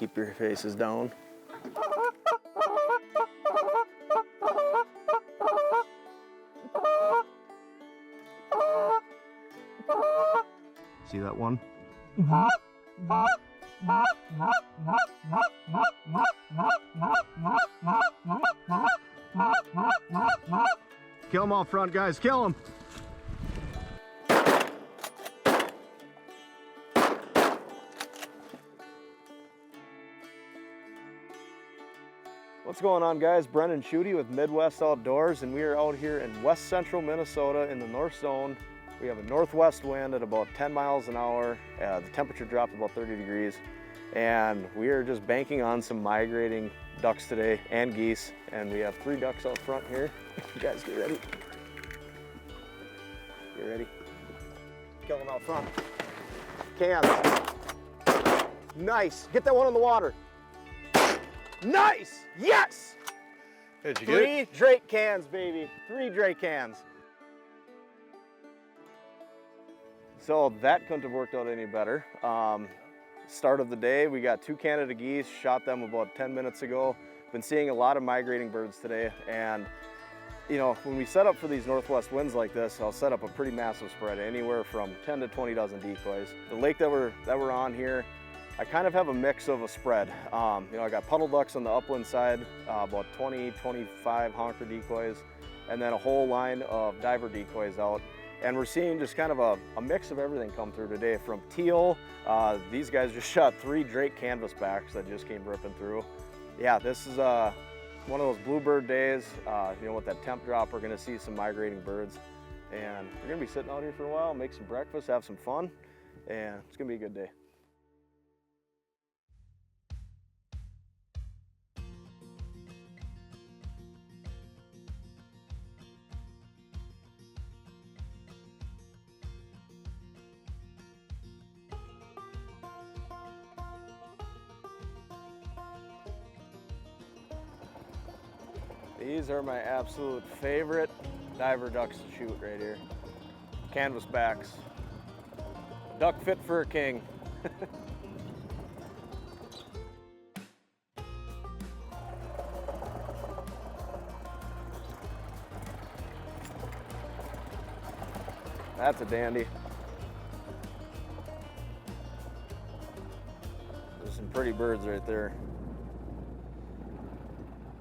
keep your faces down. See that one? Kill them all front, guys, kill them! What's going on, guys? Brennan Schuette with Midwest Outdoors, and we are out here in west central Minnesota in the North Zone. We have a northwest wind at about 10 miles an hour. The temperature dropped about 30 degrees, and we are just banking on some migrating ducks today and geese, and we have 3 ducks out front here. You guys get ready. Get ready. Kill them out front. Cans. Nice. Get that one in the water. Nice! Yes! Did you 3 Drake cans, baby. 3 Drake cans. So that couldn't have worked out any better. Start of the day, we got 2 Canada geese, shot them about 10 minutes ago. Been seeing a lot of migrating birds today, and you know, when we set up for these northwest winds like this, I'll set up a pretty massive spread, anywhere from 10 to 20 dozen decoys. The lake that we're on here, I kind of have a mix of a spread. You know, I got puddle ducks on the upland side, about 20, 25 honker decoys, and then a whole line of diver decoys out. And we're seeing just kind of a mix of everything come through today, from teal. These guys just shot 3 Drake canvasbacks that just came ripping through. Yeah, this is one of those bluebird days. You know, with that temp drop, we're gonna see some migrating birds. And we're gonna be sitting out here for a while, make some breakfast, have some fun, and it's gonna be a good day. These are my absolute favorite diver ducks to shoot right here. Canvasbacks. Duck fit for a king. That's a dandy. There's some pretty birds right there.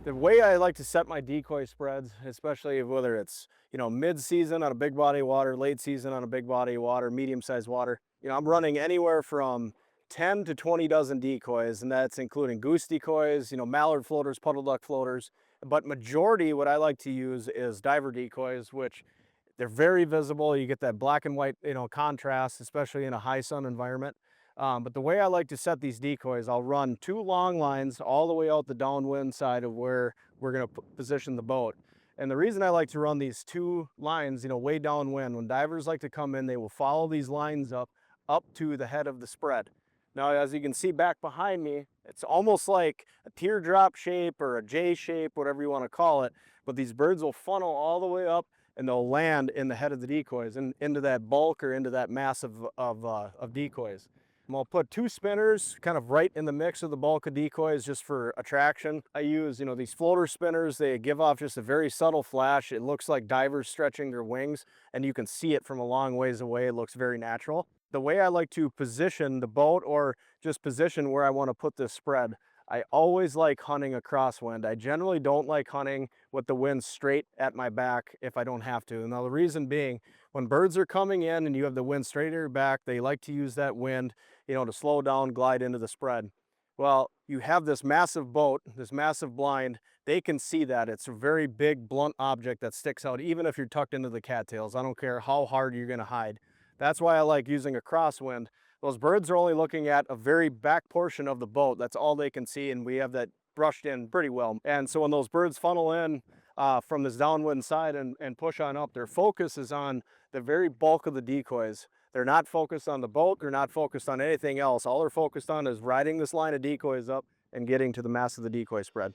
The way I like to set my decoy spreads, especially whether it's, you know, mid-season on a big body of water, late season on a big body of water, medium-sized water, you know, I'm running anywhere from 10 to 20 dozen decoys, and that's including goose decoys, you know, mallard floaters, puddle duck floaters. But majority, what I like to use is diver decoys, which they're very visible. You get that black and white, you know, contrast, especially in a high sun environment. But the way I like to set these decoys, I'll run 2 long lines all the way out the downwind side of where we're going to position the boat. And the reason I like to run these 2 lines, you know, way downwind, when divers like to come in, they will follow these lines up to the head of the spread. Now, as you can see back behind me, it's almost like a teardrop shape or a J shape, whatever you want to call it. But these birds will funnel all the way up, and they'll land in the head of the decoys and into that bulk or into that mass of decoys. I'll put 2 spinners kind of right in the mix of the bulk of decoys just for attraction. I use, you know, these floater spinners. They give off just a very subtle flash. It looks like divers stretching their wings, and you can see it from a long ways away. It looks very natural. The way I like to position the boat, or just position where I want to put this spread, I always like hunting a crosswind. I generally don't like hunting with the wind straight at my back if I don't have to. Now, the reason being, when birds are coming in and you have the wind straight at your back, they like to use that wind, you know, to slow down, glide into the spread. Well, you have this massive boat, this massive blind, they can see that. It's a very big, blunt object that sticks out, even if you're tucked into the cattails. I don't care how hard you're gonna hide. That's why I like using a crosswind. Those birds are only looking at a very back portion of the boat. That's all they can see, and we have that brushed in pretty well. And so when those birds funnel in from this downwind side and push on up, their focus is on the very bulk of the decoys. They're not focused on the boat, they're not focused on anything else. All they're focused on is riding this line of decoys up and getting to the mass of the decoy spread.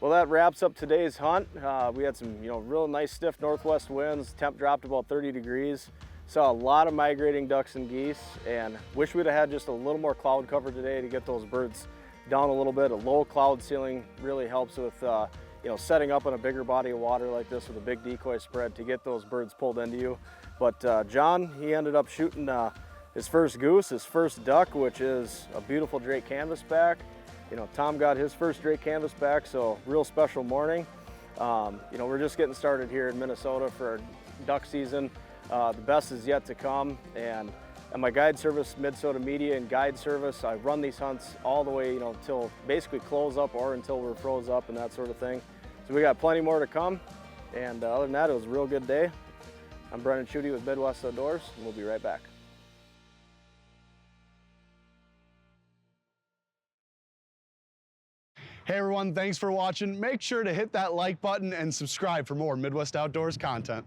Well, that wraps up today's hunt. We had some, you know, real nice stiff northwest winds. Temp dropped about 30 degrees. Saw a lot of migrating ducks and geese, and wish we'd have had just a little more cloud cover today to get those birds down a little bit. A low cloud ceiling really helps with you know, setting up on a bigger body of water like this with a big decoy spread to get those birds pulled into you. But John, he ended up shooting his first goose, his first duck, which is a beautiful Drake canvasback. You know, Tom got his first Drake canvasback, so real special morning. You know, we're just getting started here in Minnesota for our duck season. The best is yet to come, and at my guide service, Minnesota Media and Guide Service, I run these hunts all the way, you know, until basically close up or until we're froze up and that sort of thing. So we got plenty more to come, and other than that, it was a real good day. I'm Brennan Schuette with Midwest Outdoors, and we'll be right back. Hey everyone, thanks for watching. Make sure to hit that like button and subscribe for more Midwest Outdoors content.